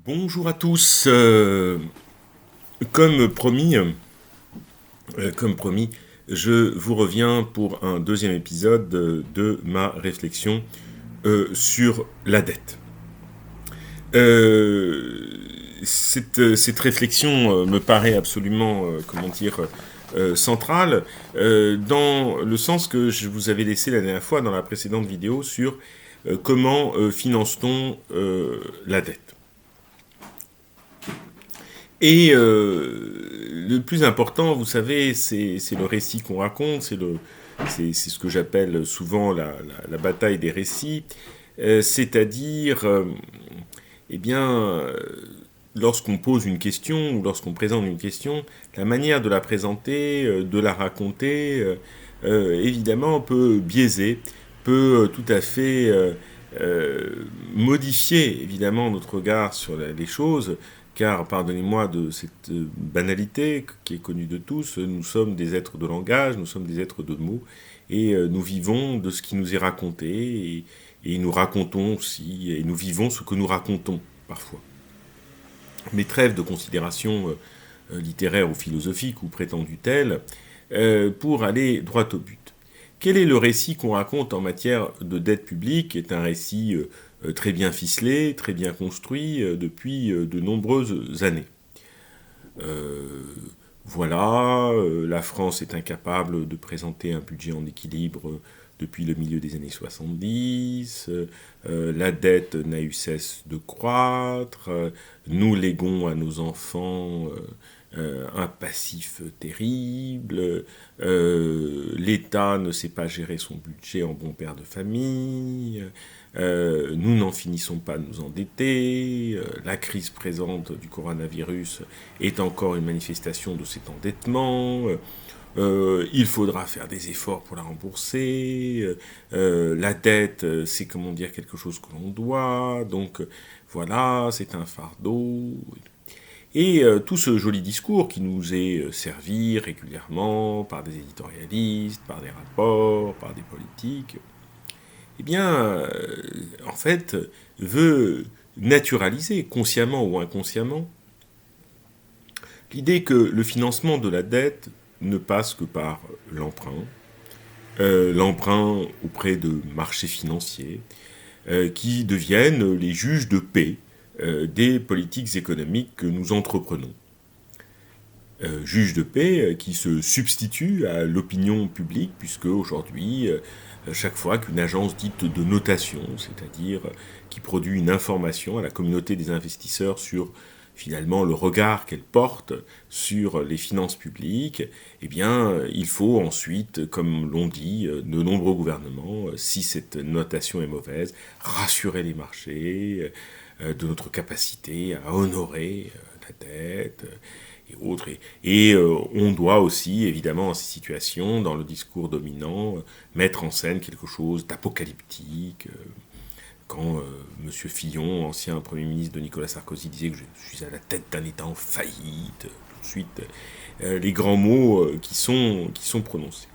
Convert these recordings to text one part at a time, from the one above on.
Bonjour à tous. Comme promis, je vous reviens pour un deuxième épisode de ma réflexion sur la dette. Cette réflexion me paraît absolument, centrale, dans le sens que je vous avais laissé la dernière fois dans la précédente vidéo sur comment finance-t-on la dette. Et le plus important, vous savez, c'est le récit qu'on raconte, c'est ce que j'appelle souvent la bataille des récits, c'est-à-dire, eh bien, lorsqu'on pose une question ou lorsqu'on présente une question, la manière de la présenter, de la raconter, évidemment, peut biaiser, peut tout à fait modifier, évidemment, notre regard sur les choses, car, pardonnez-moi de cette banalité qui est connue de tous, nous sommes des êtres de langage, nous sommes des êtres de mots, et nous vivons de ce qui nous est raconté, et nous racontons aussi, et nous vivons ce que nous racontons, parfois. Mais trêve de considérations littéraires ou philosophiques, ou prétendues telles, pour aller droit au but. Quel est le récit qu'on raconte en matière de dette publique, qui est un récit très bien ficelé, très bien construit depuis de nombreuses années. Voilà, la France est incapable de présenter un budget en équilibre depuis le milieu des années 70, la dette n'a eu cesse de croître, nous léguons à nos enfants un passif terrible, l'État ne sait pas gérer son budget en bon père de famille, nous n'en finissons pas de nous endetter, la crise présente du coronavirus est encore une manifestation de cet endettement, il faudra faire des efforts pour la rembourser, la dette, c'est comment dire quelque chose que l'on doit, donc voilà, c'est un fardeau. Et tout ce joli discours qui nous est servi régulièrement par des éditorialistes, par des rapports, par des politiques, eh bien, en fait, veut naturaliser, consciemment ou inconsciemment, l'idée que le financement de la dette ne passe que par l'emprunt auprès de marchés financiers, qui deviennent les juges de paix des politiques économiques que nous entreprenons. Juges de paix qui se substituent à l'opinion publique, puisque aujourd'hui, chaque fois qu'une agence dite de notation, c'est-à-dire qui produit une information à la communauté des investisseurs sur finalement le regard qu'elle porte sur les finances publiques, eh bien, il faut ensuite, comme l'ont dit de nombreux gouvernements, si cette notation est mauvaise, rassurer les marchés de notre capacité à honorer la dette et autres. Et on doit aussi, évidemment, dans ces situations, dans le discours dominant, mettre en scène quelque chose d'apocalyptique. Quand M. Fillon, ancien Premier ministre de Nicolas Sarkozy, disait que je suis à la tête d'un État en faillite, tout de suite, les grands mots qui sont prononcés.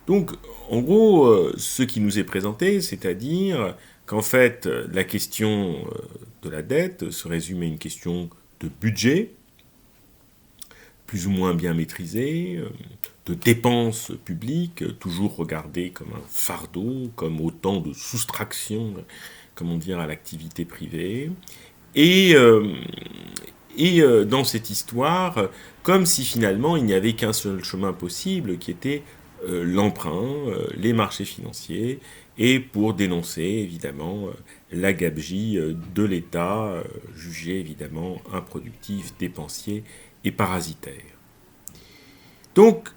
Donc, en gros, ce qui nous est présenté, c'est-à-dire qu'en fait, la question de la dette se résume à une question de budget, plus ou moins bien maîtrisée, de dépenses publiques, toujours regardées comme un fardeau, comme autant de soustraction, comment dire, à l'activité privée. Et dans cette histoire, comme si finalement il n'y avait qu'un seul chemin possible, qui était l'emprunt, les marchés financiers, et pour dénoncer évidemment la gabegie de l'État, jugé évidemment improductif, dépensier et parasitaire. Donc,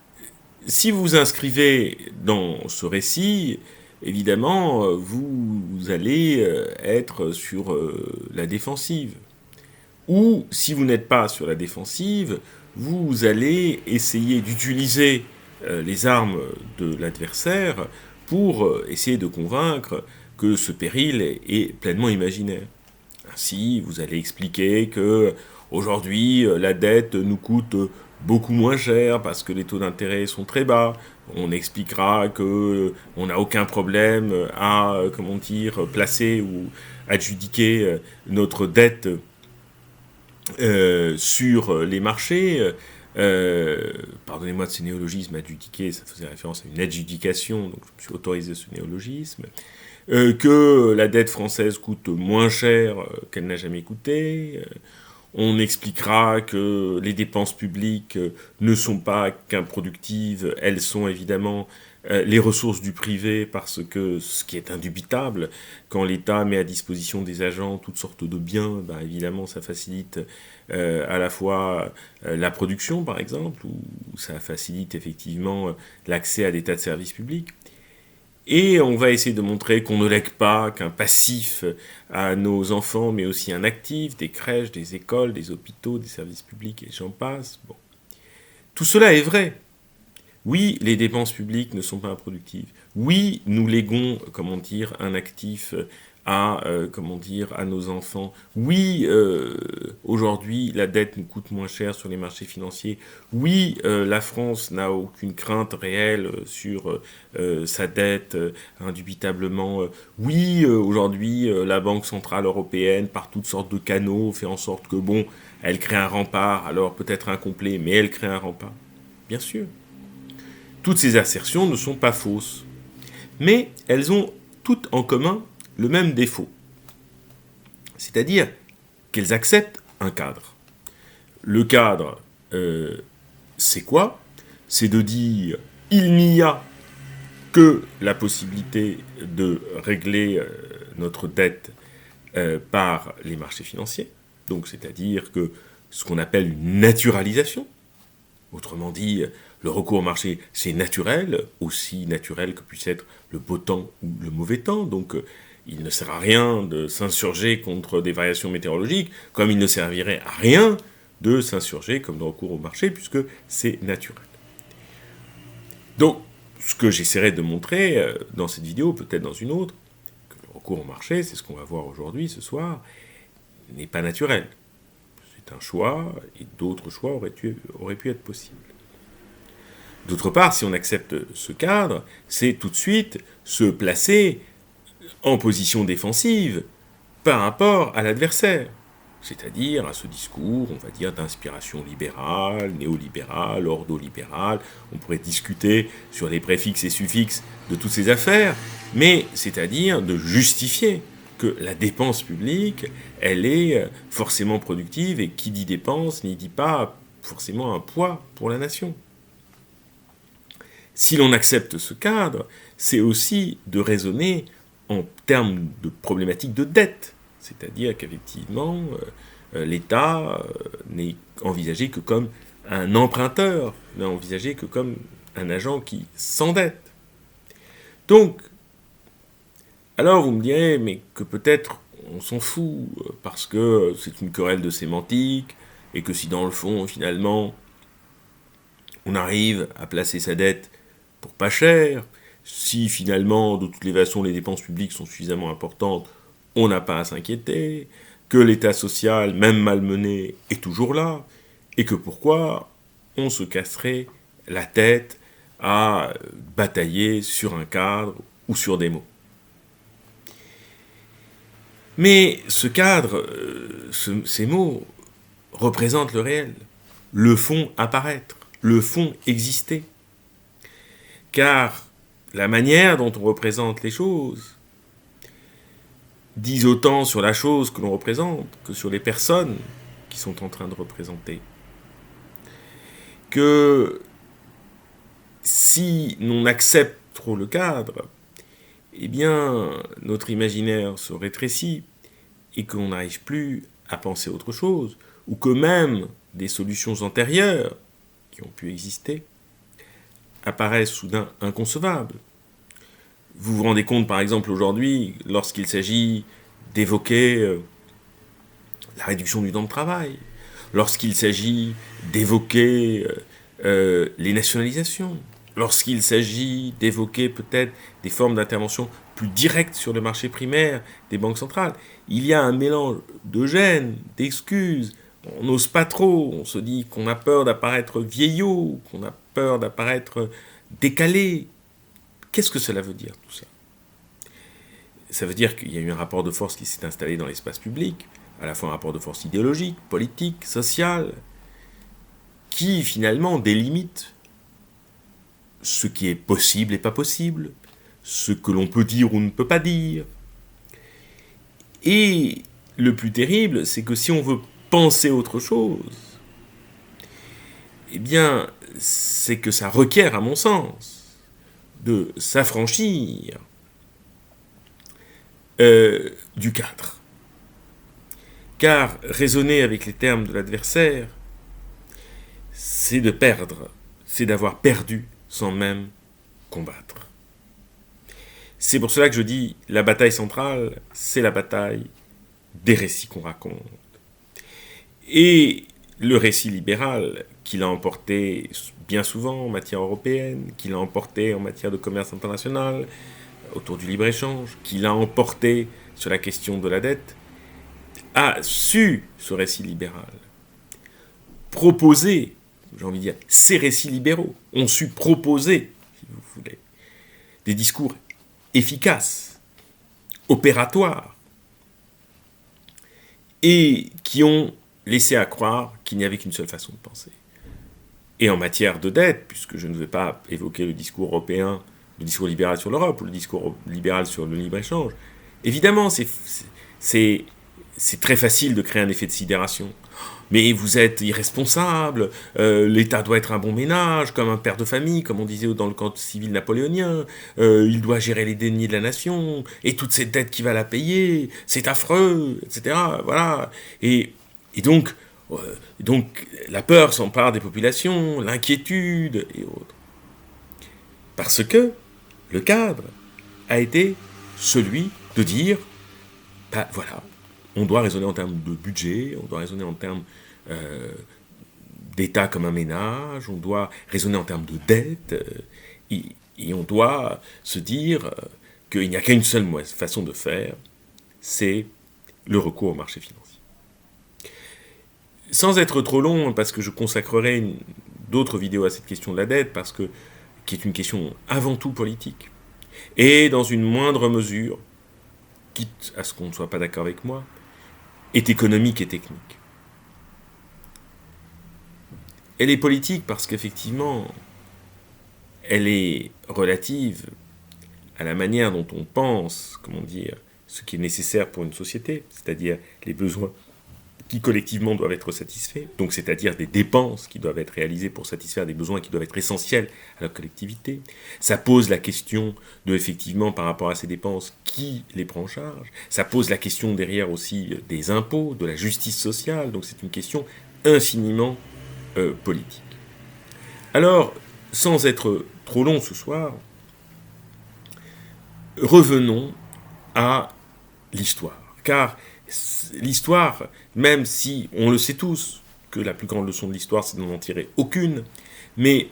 si vous vous inscrivez dans ce récit, évidemment, vous allez être sur la défensive. Ou, si vous n'êtes pas sur la défensive, vous allez essayer d'utiliser les armes de l'adversaire pour essayer de convaincre que ce péril est pleinement imaginaire. Ainsi, vous allez expliquer que aujourd'hui, la dette nous coûte beaucoup moins cher parce que les taux d'intérêt sont très bas. On expliquera que on n'a aucun problème à, comment dire, placer ou adjudiquer notre dette sur les marchés. Pardonnez-moi de ce néologisme, adjudiqué, ça faisait référence à une adjudication, donc je me suis autorisé ce néologisme. Que la dette française coûte moins cher qu'elle n'a jamais coûté. On expliquera que les dépenses publiques ne sont pas qu'improductives, elles sont évidemment les ressources du privé, parce que ce qui est indubitable, quand l'État met à disposition des agents toutes sortes de biens, ben évidemment ça facilite à la fois la production par exemple, ou ça facilite effectivement l'accès à des tas de services publics. Et on va essayer de montrer qu'on ne lègue pas qu'un passif à nos enfants, mais aussi un actif, des crèches, des écoles, des hôpitaux, des services publics, et j'en passe. Bon. Tout cela est vrai. Oui, les dépenses publiques ne sont pas improductives. Oui, nous léguons, comment dire, un actif à, à nos enfants. Oui, aujourd'hui, la dette nous coûte moins cher sur les marchés financiers. Oui, la France n'a aucune crainte réelle sur sa dette, indubitablement. Oui, aujourd'hui, la Banque Centrale Européenne, par toutes sortes de canaux, fait en sorte que, bon, elle crée un rempart, alors peut-être incomplet, mais elle crée un rempart. Bien sûr. Toutes ces assertions ne sont pas fausses, mais elles ont toutes en commun le même défaut, c'est-à-dire qu'elles acceptent un cadre. Le cadre, c'est quoi? C'est de dire il n'y a que la possibilité de régler notre dette par les marchés financiers, donc c'est-à-dire que ce qu'on appelle une naturalisation, autrement dit, le recours au marché, c'est naturel, aussi naturel que puisse être le beau temps ou le mauvais temps. Donc, il ne sert à rien de s'insurger contre des variations météorologiques, comme il ne servirait à rien de s'insurger comme le recours au marché, puisque c'est naturel. Donc, ce que j'essaierai de montrer dans cette vidéo, peut-être dans une autre, que le recours au marché, c'est ce qu'on va voir aujourd'hui, ce soir, n'est pas naturel. C'est un choix, et d'autres choix auraient pu être possibles. D'autre part, si on accepte ce cadre, c'est tout de suite se placer en position défensive par rapport à l'adversaire, c'est-à-dire à ce discours, on va dire, d'inspiration libérale, néolibérale, ordolibérale. On pourrait discuter sur les préfixes et suffixes de toutes ces affaires, mais c'est-à-dire de justifier que la dépense publique, elle est forcément productive, et qui dit dépense n'y dit pas forcément un poids pour la nation. Si l'on accepte ce cadre, c'est aussi de raisonner en termes de problématiques de dette. C'est-à-dire qu'effectivement, l'État n'est envisagé que comme un emprunteur, n'est envisagé que comme un agent qui s'endette. Donc, alors vous me direz, mais que peut-être on s'en fout, parce que c'est une querelle de sémantique, et que si dans le fond, finalement, on arrive à placer sa dette pour pas cher, si finalement, de toutes les façons, les dépenses publiques sont suffisamment importantes, on n'a pas à s'inquiéter, que l'État social, même malmené, est toujours là, et que pourquoi on se casserait la tête à batailler sur un cadre ou sur des mots. Mais ce cadre, ces mots, représentent le réel, le font apparaître, le font exister. Car la manière dont on représente les choses dit autant sur la chose que l'on représente que sur les personnes qui sont en train de représenter. Que si l'on accepte trop le cadre, eh bien, notre imaginaire se rétrécit et qu'on n'arrive plus à penser autre chose, ou que même des solutions antérieures qui ont pu exister apparaissent soudain inconcevables. Vous vous rendez compte, par exemple, aujourd'hui, lorsqu'il s'agit d'évoquer la réduction du temps de travail, lorsqu'il s'agit d'évoquer les nationalisations, lorsqu'il s'agit d'évoquer peut-être des formes d'intervention plus directes sur le marché primaire des banques centrales, il y a un mélange de gêne, d'excuses. On n'ose pas trop, on se dit qu'on a peur d'apparaître vieillot, qu'on a peur d'apparaître décalé. Qu'est-ce que cela veut dire, tout ça? Ça veut dire qu'il y a eu un rapport de force qui s'est installé dans l'espace public, à la fois un rapport de force idéologique, politique, social, qui finalement délimite ce qui est possible et pas possible, ce que l'on peut dire ou ne peut pas dire. Et le plus terrible, c'est que si on veut penser autre chose, eh bien, c'est que ça requiert, à mon sens, de s'affranchir du cadre. Car raisonner avec les termes de l'adversaire, c'est de perdre, c'est d'avoir perdu sans même combattre. C'est pour cela que je dis, la bataille centrale, c'est la bataille des récits qu'on raconte. Et le récit libéral, qu'il a emporté bien souvent en matière européenne, qu'il a emporté en matière de commerce international, autour du libre-échange, qu'il a emporté sur la question de la dette, a su, ce récit libéral, proposer, j'ai envie de dire, ces récits libéraux ont su proposer, si vous voulez, des discours efficaces, opératoires, et qui ont laissé à croire qu'il n'y avait qu'une seule façon de penser. Et en matière de dette, puisque je ne vais pas évoquer le discours européen, le discours libéral sur l'Europe, ou le discours libéral sur le libre-échange, évidemment, c'est très facile de créer un effet de sidération. Mais vous êtes irresponsable, l'État doit être un bon ménage, comme un père de famille, comme on disait dans le camp civil napoléonien, il doit gérer les deniers de la nation, et toute cette dette qui va la payer, c'est affreux, etc. Voilà. Et donc la peur s'empare des populations, l'inquiétude et autres. Parce que le cadre a été celui de dire, bah voilà, on doit raisonner en termes de budget, on doit raisonner en termes d'État comme un ménage, on doit raisonner en termes de dette, et on doit se dire qu'il n'y a qu'une seule façon de faire, c'est le recours au marché financier. Sans être trop long, parce que je consacrerai d'autres vidéos à cette question de la dette, qui est une question avant tout politique, et dans une moindre mesure, quitte à ce qu'on ne soit pas d'accord avec moi, est économique et technique. Elle est politique parce qu'effectivement, elle est relative à la manière dont on pense, comment dire, ce qui est nécessaire pour une société, c'est-à-dire les besoins qui collectivement doivent être satisfaits, donc c'est-à-dire des dépenses qui doivent être réalisées pour satisfaire des besoins qui doivent être essentiels à la collectivité. Ça pose la question de, effectivement, par rapport à ces dépenses, qui les prend en charge. Ça pose la question derrière aussi des impôts, de la justice sociale, donc c'est une question infiniment politique. Alors, sans être trop long ce soir, revenons à l'histoire, car l'histoire, même si on le sait tous, que la plus grande leçon de l'histoire, c'est de n'en tirer aucune, mais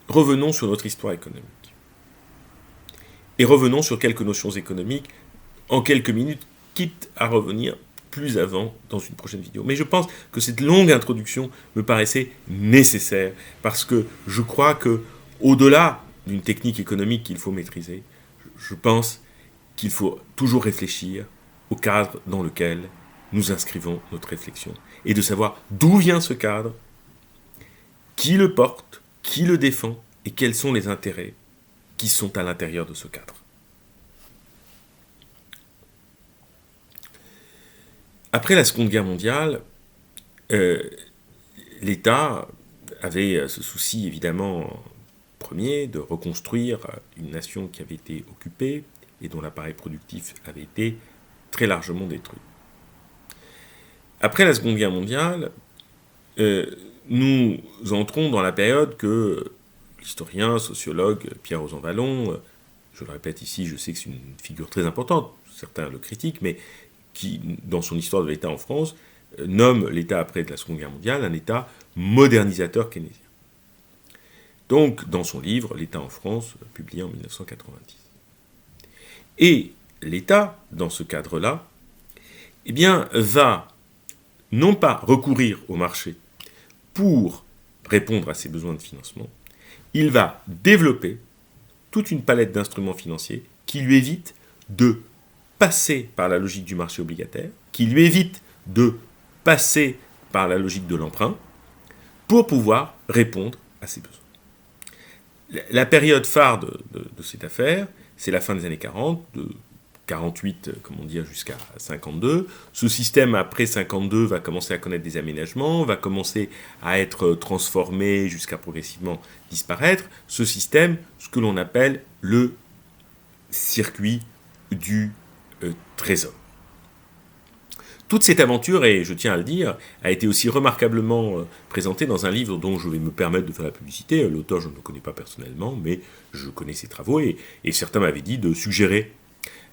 revenons sur notre histoire économique. Et revenons sur quelques notions économiques en quelques minutes, quitte à revenir plus avant dans une prochaine vidéo. Mais je pense que cette longue introduction me paraissait nécessaire, parce que je crois que, au-delà d'une technique économique qu'il faut maîtriser, je pense qu'il faut toujours réfléchir au cadre dans lequel nous inscrivons notre réflexion, et de savoir d'où vient ce cadre, qui le porte, qui le défend, et quels sont les intérêts qui sont à l'intérieur de ce cadre. Après la Seconde Guerre mondiale, l'État avait ce souci évidemment premier de reconstruire une nation qui avait été occupée et dont l'appareil productif avait été très largement détruit. Après la Seconde Guerre mondiale, nous entrons dans la période que l'historien, sociologue Pierre Rosanvallon, je le répète ici, je sais que c'est une figure très importante, certains le critiquent, mais qui, dans son histoire de l'État en France, nomme l'État après la Seconde Guerre mondiale un État modernisateur keynésien. Donc, dans son livre « L'État en France », publié en 1990. Et l'État, dans ce cadre-là, eh bien, va non pas recourir au marché pour répondre à ses besoins de financement, il va développer toute une palette d'instruments financiers qui lui évite de passer par la logique du marché obligataire, qui lui évite de passer par la logique de l'emprunt pour pouvoir répondre à ces besoins. La période phare de cette affaire, c'est la fin des années 40, de 48, comment dire, jusqu'à 52. Ce système, après 52, va commencer à connaître des aménagements, va commencer à être transformé jusqu'à progressivement disparaître. Ce système, ce que l'on appelle le circuit du trésor. Toute cette aventure, et je tiens à le dire, a été aussi remarquablement présentée dans un livre dont je vais me permettre de faire la publicité. L'auteur, je ne le connais pas personnellement, mais je connais ses travaux, et certains m'avaient dit de suggérer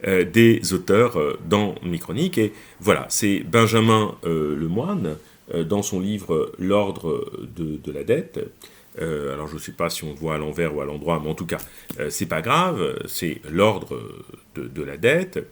des auteurs dans mes chroniques. Et voilà, c'est Benjamin Lemoine, dans son livre « L'ordre de la dette ». Alors je ne sais pas si on le voit à l'envers ou à l'endroit, mais en tout cas, c'est pas grave, c'est l'ordre de la dette.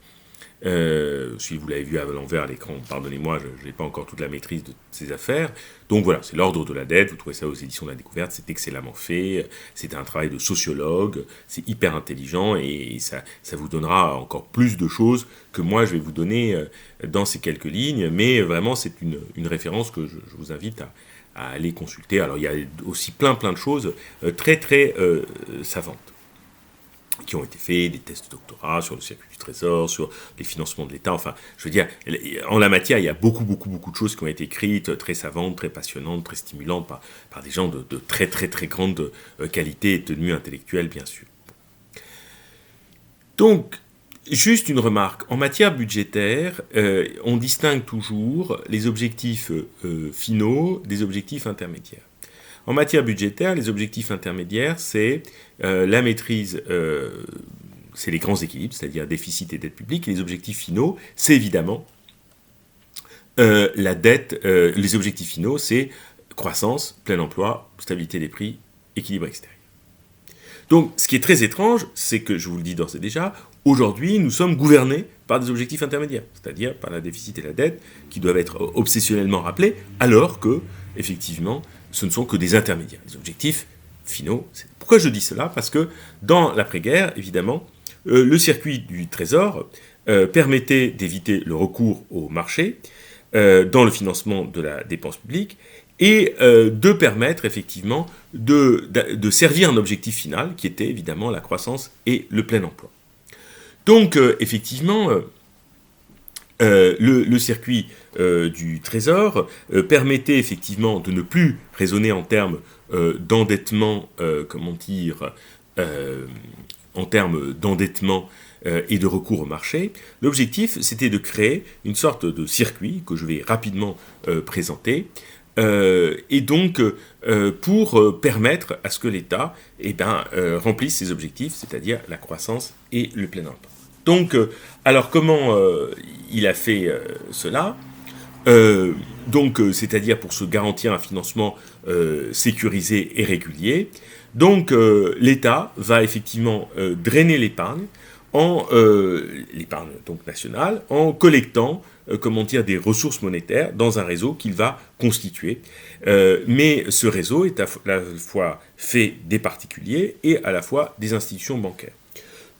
Si vous l'avez vu à l'envers à l'écran, pardonnez-moi, je n'ai pas encore toute la maîtrise de ces affaires. Donc voilà, c'est l'ordre de la dette, vous trouvez ça aux éditions de la Découverte, c'est excellemment fait, c'est un travail de sociologue, c'est hyper intelligent, et ça vous donnera encore plus de choses que moi je vais vous donner dans ces quelques lignes, mais vraiment c'est une référence que je vous invite à aller consulter. Alors il y a aussi plein de choses très savantes qui ont été faits, des tests de doctorat sur le circuit du trésor, sur les financements de l'État. Enfin, je veux dire, en la matière, il y a beaucoup de choses qui ont été écrites, très savantes, très passionnantes, très stimulantes, par des gens de très grande qualité et tenue intellectuelle, bien sûr. Donc, juste une remarque. En matière budgétaire, on distingue toujours les objectifs finaux des objectifs intermédiaires. En matière budgétaire, les objectifs intermédiaires, c'est la maîtrise, c'est les grands équilibres, c'est-à-dire déficit et dette publique, et les objectifs finaux, c'est évidemment la dette, les objectifs finaux, c'est croissance, plein emploi, stabilité des prix, équilibre extérieur. Donc, ce qui est très étrange, c'est que, je vous le dis d'ores et déjà, aujourd'hui, nous sommes gouvernés par des objectifs intermédiaires, c'est-à-dire par la déficit et la dette, qui doivent être obsessionnellement rappelés, alors que, effectivement, ce ne sont que des intermédiaires. Les objectifs finaux, pourquoi je dis cela ? Parce que dans l'après-guerre, évidemment, le circuit du trésor permettait d'éviter le recours au marché dans le financement de la dépense publique et de permettre effectivement de servir un objectif final qui était évidemment la croissance et le plein emploi. Donc effectivement, le circuit du trésor permettait effectivement de ne plus raisonner en termes d'endettement, en termes d'endettement et de recours au marché. L'objectif, c'était de créer une sorte de circuit que je vais rapidement présenter, et donc pour permettre à ce que l'État remplisse ses objectifs, c'est-à-dire la croissance et le plein emploi. Donc, alors comment il a fait cela ? C'est-à-dire pour se garantir un financement sécurisé et régulier. Donc, l'État va effectivement drainer l'épargne, l'épargne donc nationale, en collectant des ressources monétaires dans un réseau qu'il va constituer. Mais ce réseau est à la fois fait des particuliers et à la fois des institutions bancaires.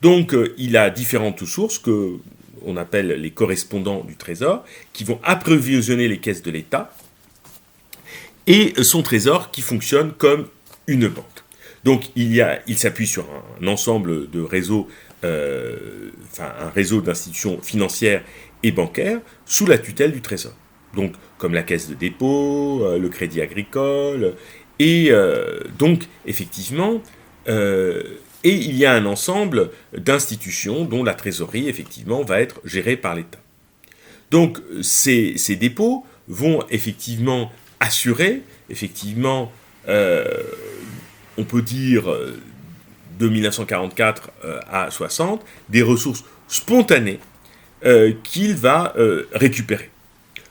Donc, il a différentes sources qu'on appelle les correspondants du Trésor, qui vont approvisionner les caisses de l'État, et son Trésor qui fonctionne comme une banque. Donc, il s'appuie sur un ensemble de réseaux, un réseau d'institutions financières et bancaires sous la tutelle du Trésor. Donc, comme la Caisse de dépôt, le Crédit agricole, et donc, effectivement, et il y a un ensemble d'institutions dont la trésorerie, effectivement, va être gérée par l'État. Donc, ces dépôts vont effectivement assurer, effectivement, on peut dire, de 1944 à 60, des ressources spontanées qu'il va récupérer.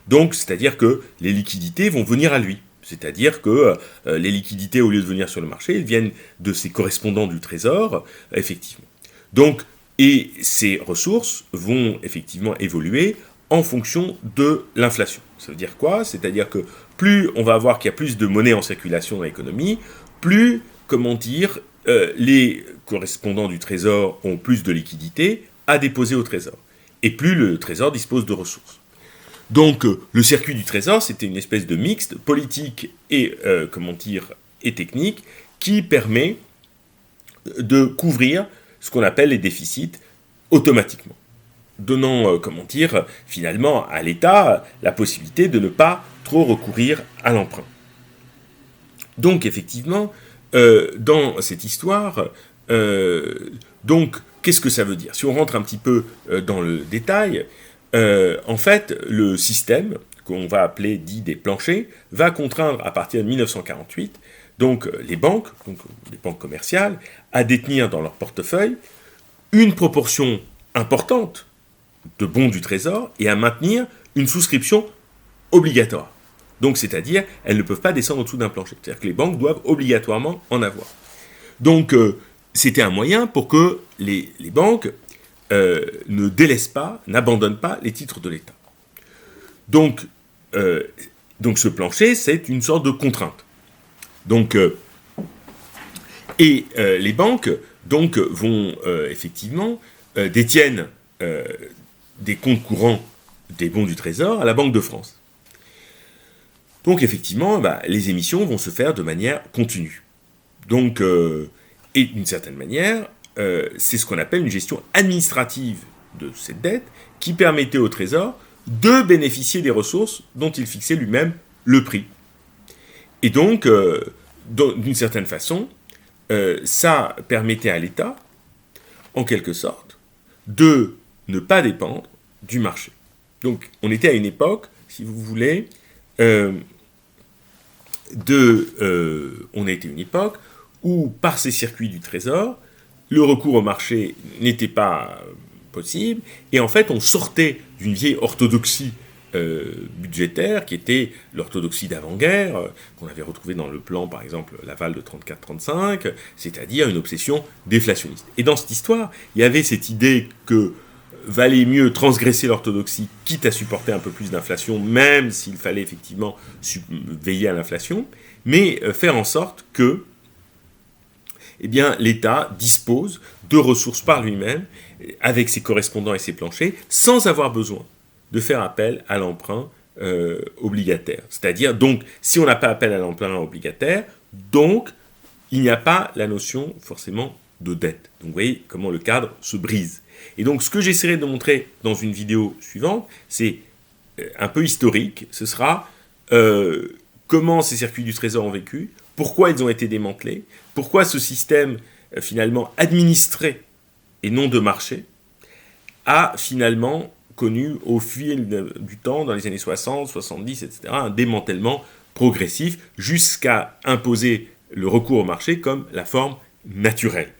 Donc, c'est-à-dire que les liquidités vont venir à lui. C'est-à-dire que les liquidités, au lieu de venir sur le marché, elles viennent de ses correspondants du Trésor, effectivement. Donc, et ces ressources vont effectivement évoluer en fonction de l'inflation. Ça veut dire quoi ? C'est-à-dire que plus on va voir qu'il y a plus de monnaie en circulation dans l'économie, plus, les correspondants du Trésor ont plus de liquidités à déposer au Trésor. Et plus le Trésor dispose de ressources. Donc, le circuit du Trésor, c'était une espèce de mixte politique et, et technique qui permet de couvrir ce qu'on appelle les déficits automatiquement, donnant, finalement à l'État la possibilité de ne pas trop recourir à l'emprunt. Donc, effectivement, dans cette histoire, qu'est-ce que ça veut dire ? Si on rentre un petit peu dans le détail, en fait, le système, qu'on va appeler dit des planchers, va contraindre à partir de 1948, donc les banques commerciales, à détenir dans leur portefeuille une proportion importante de bons du Trésor et à maintenir une souscription obligatoire. Donc, c'est-à-dire, elles ne peuvent pas descendre au-dessous d'un plancher. C'est-à-dire que les banques doivent obligatoirement en avoir. Donc, c'était un moyen pour que les banques ne délaissent pas, n'abandonnent pas les titres de l'État. Donc, ce plancher, c'est une sorte de contrainte. Donc, les banques vont effectivement détiennent des comptes courants des bons du Trésor à la Banque de France. Donc effectivement, les émissions vont se faire de manière continue. Donc, et d'une certaine manière, c'est ce qu'on appelle une gestion administrative de cette dette qui permettait au Trésor de bénéficier des ressources dont il fixait lui-même le prix. Et donc, d'une certaine façon, ça permettait à l'État, en quelque sorte, de ne pas dépendre du marché. Donc, on était à une époque, si vous voulez, on était une époque où, par ces circuits du Trésor, le recours au marché n'était pas possible, et en fait, on sortait d'une vieille orthodoxie budgétaire, qui était l'orthodoxie d'avant-guerre, qu'on avait retrouvée dans le plan, par exemple, Laval de 34-35, c'est-à-dire une obsession déflationniste. Et dans cette histoire, il y avait cette idée que valait mieux transgresser l'orthodoxie, quitte à supporter un peu plus d'inflation, même s'il fallait effectivement veiller à l'inflation, mais faire en sorte que l'État dispose de ressources par lui-même, avec ses correspondants et ses planchers, sans avoir besoin de faire appel à l'emprunt obligataire. C'est-à-dire, donc, si on n'a pas appel à l'emprunt obligataire, donc, il n'y a pas la notion, forcément, de dette. Donc, vous voyez comment le cadre se brise. Et donc, ce que j'essaierai de montrer dans une vidéo suivante, c'est un peu historique. Ce sera comment ces circuits du Trésor ont vécu, pourquoi ils ont été démantelés, pourquoi ce système, finalement, administré et non de marché, a finalement connu au fil du temps, dans les années 60, 70, etc., un démantèlement progressif jusqu'à imposer le recours au marché comme la forme naturelle.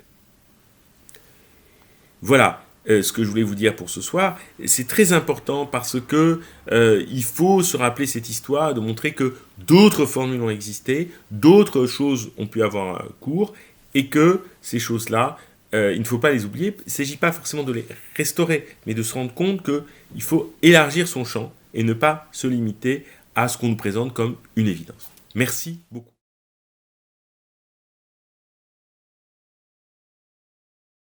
Voilà ce que je voulais vous dire pour ce soir. C'est très important parce que il faut se rappeler cette histoire, de montrer que d'autres formules ont existé, d'autres choses ont pu avoir cours, et que ces choses-là, il ne faut pas les oublier. Il ne s'agit pas forcément de les restaurer, mais de se rendre compte qu'il faut élargir son champ et ne pas se limiter à ce qu'on nous présente comme une évidence. Merci beaucoup.